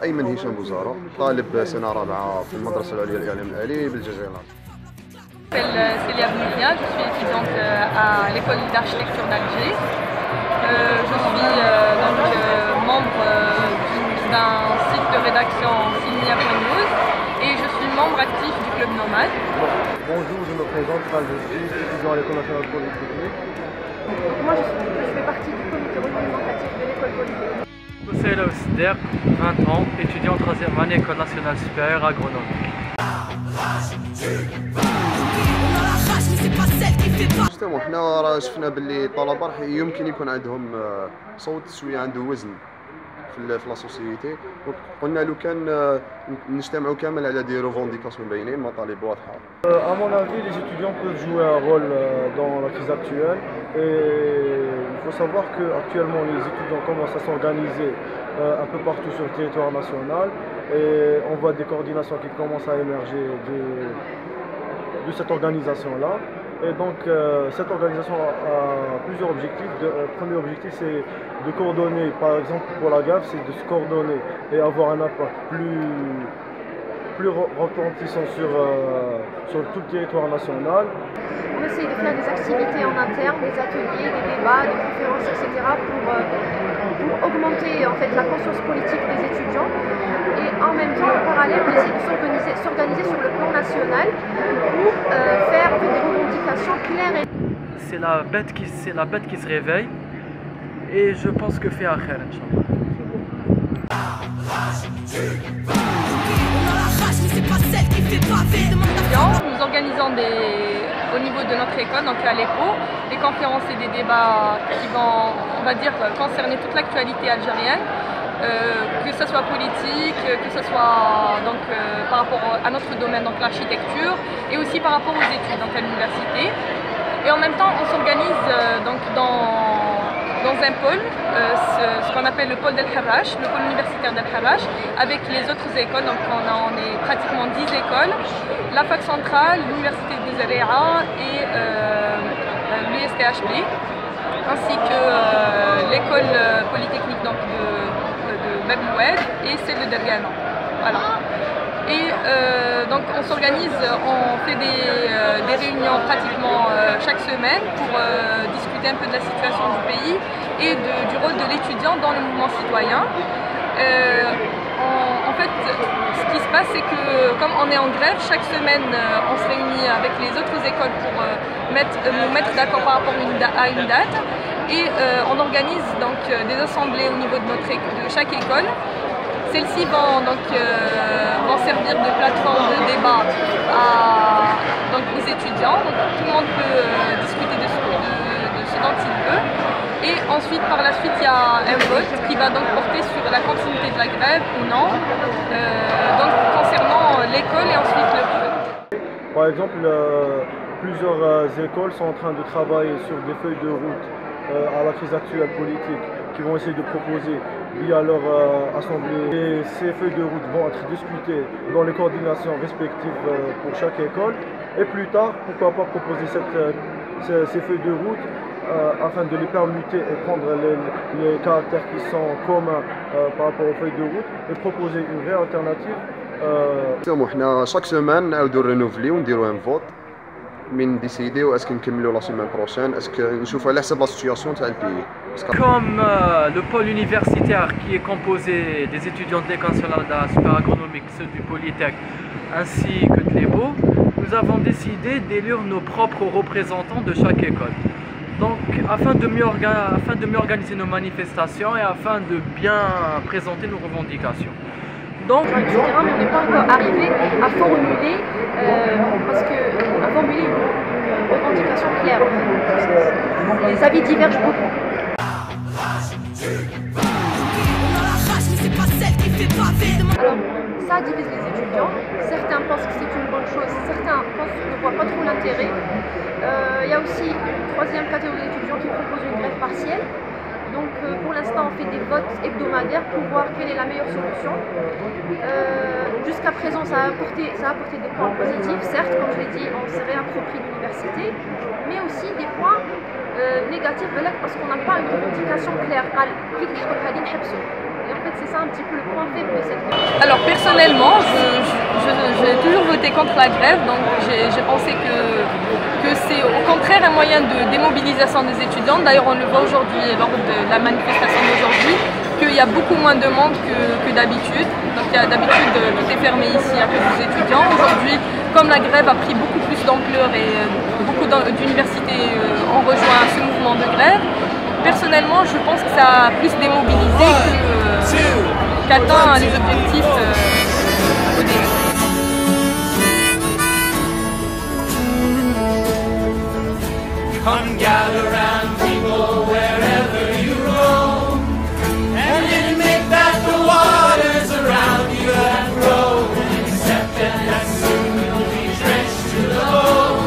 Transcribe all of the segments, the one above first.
أيمن هشام بوزارة، طالب سنة رابعة في المدرسة العليا للإعلام الآلي بالجزائر. Je m'appelle Célia Bounia, je suis étudiante à l'école d'architecture d'Alger. Je suis membre d'un site de rédaction Signia.news et je suis membre actif du Club Nomade. Bonjour, je me présente, je suis étudiant à l'École nationale polytechnique. Moi je fais partie du comité représentatif de l'école polytechnique. Boussaïla Ousder, 20 ans, étudiant en 3e année École nationale supérieure agronomique. جوستومون حنا راه شفنا باللي الطلبه راح يمكن يكون عندهم صوت شويه عنده وزن في لا سوسيتي، قلنا لو كان نجتمعوا كامل على دي ريفونديكاسيون باينين مطالب واضحه. À mon avis, les étudiants peuvent jouer un rôle dans la crise actuelle et il faut savoir qu'actuellement les étudiants commencent à s'organiser un peu partout sur le territoire national et on voit des coordinations qui commencent à émerger de cette organisation-là. Et donc cette organisation a plusieurs objectifs. Le premier objectif c'est de coordonner, par exemple pour la GAF, c'est de se coordonner et avoir un impact plus retentissant sur tout le territoire national. On essaye de faire des activités en interne, des ateliers, des débats, des conférences, etc. pour augmenter en fait la conscience politique des étudiants. Et en même temps, en parallèle, on essaie de s'organiser sur le plan national pour faire en fait, des revendications claires et... C'est la bête qui se réveille et je pense que fait Khair, Inch'Allah. Nous organisons au niveau de notre école, donc à l'EPO, des conférences et des débats qui vont, on va dire, concerner toute l'actualité algérienne, que ce soit politique, que ce soit donc, par rapport à notre domaine, donc l'architecture, et aussi par rapport aux études donc, à l'université. Et en même temps, on s'organise donc dans un pôle, ce qu'on appelle le pôle d'El Harrach, le pôle universitaire d'El Harrach, avec les autres écoles, donc on est pratiquement 10 écoles, la fac centrale, l'université de Zaria et l'USTHP, ainsi que l'école polytechnique donc, de Bab el-Oued et celle de Dergana. Voilà. Et donc on s'organise, on fait des réunions pratiquement chaque semaine pour discuter un peu de la situation du pays et du rôle de l'étudiant dans le mouvement citoyen. En fait, ce qui se passe, c'est que comme on est en grève, chaque semaine on se réunit avec les autres écoles pour nous mettre d'accord par rapport à une date. Et on organise donc des assemblées au niveau de chaque école. Celles-ci vont servir de plateforme de débat aux étudiants. Donc, tout le monde peut discuter de ce dont il veut. Et ensuite, par la suite, il y a un vote qui va donc porter sur la continuité de la grève ou non, donc concernant l'école et ensuite le pôle. Par exemple, plusieurs écoles sont en train de travailler sur des feuilles de route à la crise actuelle politique qui vont essayer de proposer via leur assemblée. Et ces feuilles de route vont être discutées dans les coordinations respectives pour chaque école. Et plus tard, pourquoi pas proposer ces feuilles de route afin de les permuter et prendre les caractères qui sont communs par rapport aux feuilles de route et proposer une vraie alternative. حنا chaque semaine نعاودو رينوفليو ونديرو ان فوت من ديسيديو اسكو نكملوا لا سيمين بروشين اسكو نشوفوا على حسب لا سيتوياسيون تاع البيي. Comme le pôle universitaire qui est composé des étudiants de l'École nationale supérieure agronomique, ceux du Polytech ainsi que de l'EPO, nous avons décidé d'élire nos propres représentants de chaque école. Donc afin de mieux organiser nos manifestations et afin de bien présenter nos revendications. Donc, mais on n'est pas encore arrivé à formuler, à formuler une revendication claire. Les avis divergent beaucoup. Alors, ça divise les étudiants. Certains pensent que c'est une bonne chose, certains ne voient pas trop l'intérêt. Il y a aussi une troisième catégorie d'étudiants qui propose une grève partielle. Donc pour l'instant on fait des votes hebdomadaires pour voir quelle est la meilleure solution. Jusqu'à présent ça a apporté des points positifs, certes comme je l'ai dit on s'est réapproprie l'université, mais aussi des points négatif parce qu'on n'a pas une revendication claire. Et en fait, c'est ça un petit peu le point faible de cette grève. Alors personnellement, j'ai toujours voté contre la grève, donc j'ai pensé que c'est au contraire un moyen de démobilisation des étudiants. D'ailleurs, on le voit aujourd'hui lors de la manifestation d'aujourd'hui, qu'il y a beaucoup moins de monde que d'habitude. Donc d'habitude, tout est fermé ici à cause des étudiants. Aujourd'hui, comme la grève a pris beaucoup plus d'ampleur et beaucoup d'universités ont rejoint ce mouvement de grève, personnellement, je pense que ça a plus démobilisé qu'atteint les objectifs au début. Come gather round people wherever you roam, and admit that the waters around you have grown, and accept that soon you'll be drenched to the bone.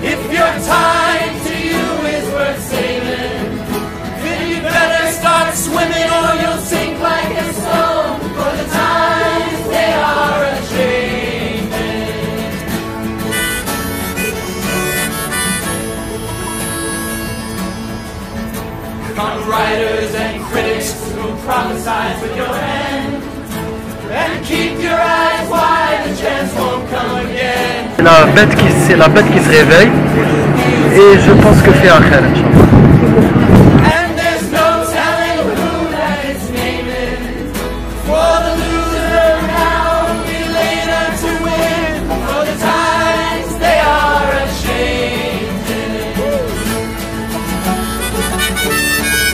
If your time to you is worth saving, then you better start swimming or you'll sink like a stone, for the times they are a-changin'. Come writers and critics who prophesize with your hand, and keep your eyes wide, the chance won't come again. C'est la bête qui se réveille et je pense que fait un khair, Inch'Allah.